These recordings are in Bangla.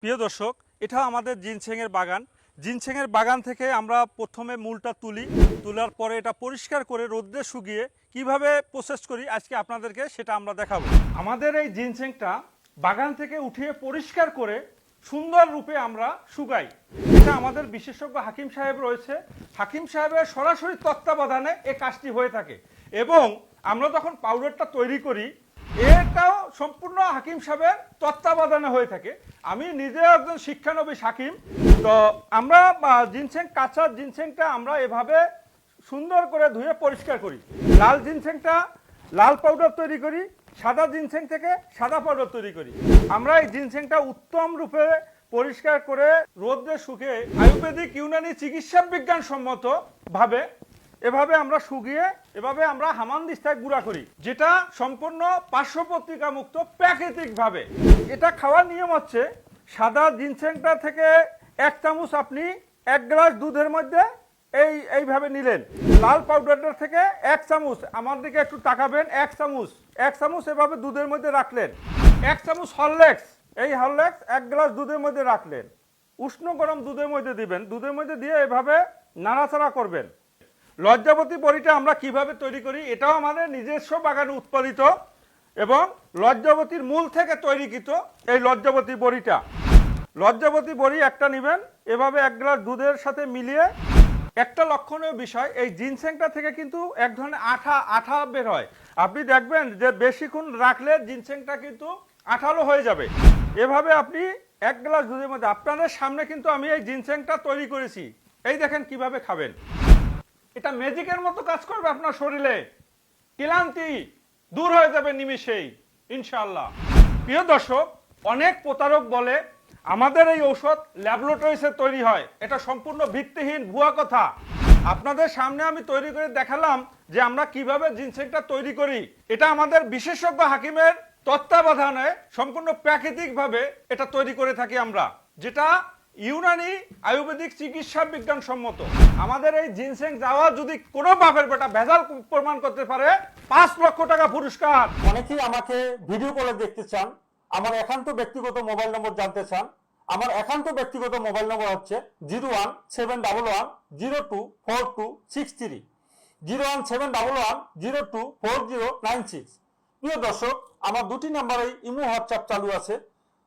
প্রিয় দর্শক, এটা আমাদের জিনসেংয়ের বাগান। জিনসেংয়ের বাগান থেকে আমরা প্রথমে মূলটা তোলার পরে এটা পরিষ্কার করে রোদ্রে শুকিয়ে কিভাবে প্রসেস করি আজকে আপনাদেরকে সেটা আমরা দেখাবো। আমাদের এই জিনসেংটা বাগান থেকে উঠিয়ে পরিষ্কার করে সুন্দর রূপে আমরা শুকাই। এটা আমাদের বিশেষজ্ঞ হাকিম সাহেব রয়েছে, হাকিম সাহেবের সরাসরি তত্ত্বাবধানে এই কাজটি হয়ে থাকে এবং আমরা যখন পাউডারটা তৈরি করি এটাও সম্পূর্ণ হাকিম সাহেবের তত্ত্বাবধানে হয়ে থাকে। আমি নিজে একজন শিক্ষানবিশ হাকিম। তো আমরা জিনসেং কাঁচা জিনসেংটা আমরা এভাবে সুন্দর করে ধুয়ে পরিষ্কার করি। লাল জিনসেংটা লাল পাউডার তৈরি করি, সাদা জিনসেং থেকে সাদা পাউডার তৈরি করি। আমরা এই জিনসেংটা উত্তম রূপে পরিষ্কার করে রোদ্রে শুকিয়ে আয়ুর্বেদিক ইউনানি চিকিৎসা বিজ্ঞান সম্মত ভাবে এভাবে আমরা শুকিয়ে এভাবে আমরা হামানদিস্তায় গুঁড়া করি, যেটা সম্পূর্ণ পার্শ্বপত্রিকা মুক্ত প্রাকৃতিকভাবে। এটা খাওয়ার নিয়ম হচ্ছে সাদা জিনসেংটা থেকে 1 চামচ আপনি 1 গ্লাস দুধের মধ্যে এইভাবে নিলেন। লাল পাউডারটা থেকে 1 চামচ, আমার দিকে একটু তাকাবেন, 1 চামচ এভাবে দুধের মধ্যে রাখলেন। 1 চামচ হরলিক্স, এই হরলিক্স 1 গ্লাস দুধের মধ্যে রাখলেন। উষ্ণ গরম দুধের মধ্যে দিবেন, দুধের মধ্যে দিয়ে এভাবে নাড়াচাড়া করবেন। লজ্জাবতী বড়িটা আমরা কিভাবে তৈরি করি, এটাও আমাদের নিজস্ব বাগানে উৎপাদিত এবং লজ্জাবতীর মূল থেকে তৈরিকৃত এই লজ্জাবতী বড়িটা। লজ্জাবতী বড়ি একটা নেবেন, এভাবে 1 গ্লাস দুধের সাথে মিলিয়ে। একটা লক্ষণীয় বিষয়, এই জিনসেংটা থেকে কিন্তু এক ধরনের আঠা বের হয়। আপনি দেখবেন যে বেশিক্ষণ রাখলে জিনসেংটা কিন্তু আঠালো হয়ে যাবে। এভাবে আপনি 1 গ্লাস দুধের মধ্যে, আপনাদের সামনে কিন্তু আমি এই জিনসেংটা তৈরি করেছি, এই দেখেন কিভাবে খাবেন। এটা ম্যাজিকের মতো কাজ করবে আপনার শরীরে, ক্লান্তি দূর হয়ে যাবে নিমেষেই ইনশাআল্লাহ। প্রিয় দর্শক, অনেক প্রতারক বলে আমাদের এই ঔষধ ল্যাবরেটরিতে তৈরি হয়, এটা সম্পূর্ণ ভিত্তিহীন ভুয়া কথা। আপনাদের সামনে আমি তৈরি করে দেখালাম যে আমরা কিভাবে জিনসেংটা তৈরি করি। এটা আমাদের বিশেষজ্ঞ হাকিমের তত্ত্বাবধানে সম্পূর্ণ প্রাকৃতিকভাবে এটা তৈরি করে থাকি আমরা, যেটা ইউনানি আয়ুর্বেদিক চিকিৎসা বিজ্ঞান সম্মত। আমাদের এই জিনসেং যাওয়া যদি কোনো বাপের বেটা ভেজাল প্রমাণ করতে পারে 5 লক্ষ টাকা পুরস্কার। অনেকেই আমাকে ভিডিও কলে দেখতে চান, আমার একান্ত ব্যক্তিগত মোবাইল নম্বর জানতে চান। আমার একান্ত ব্যক্তিগত মোবাইল নম্বর হচ্ছে 01711024263, 01711024096। প্রিয় দর্শক, আমার 2টি নাম্বারেই ইমো হোয়াটসঅ্যাপ চালু আছে।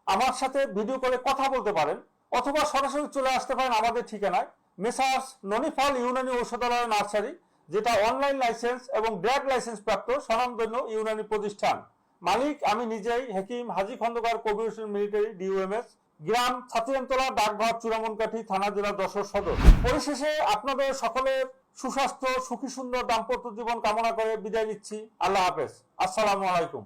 আমার সাথে ভিডিও কলে কথা বলতে পারেন অথবা সরাসরি চলে আসতে পারেন আমাদের ঠিকানায়, মেসার্স ননিফল ইউনানি ঔষধালয় নার্সারি, যেটা অনলাইন লাইসেন্স এবং ড্রাগ লাইসেন্স প্রাপ্ত স্বনামধন্য ইউনানি প্রতিষ্ঠান। মালিক আমি নিজেই, হাকিম হাজী খন্দকার কবির হোসেন মিলিটারি ডিওএমএস, গ্রাম ছাতিয়ানতলা, ডাকঘর চূড়ামনকাঠি, থানা জেলা যশোর সদর। পরিশেষে আপনাদের সকলের সুস্বাস্থ্য, সুখী সুন্দর দাম্পত্য জীবন কামনা করে বিদায় নিচ্ছি। আল্লাহ হাফেজ, আসসালামু আলাইকুম।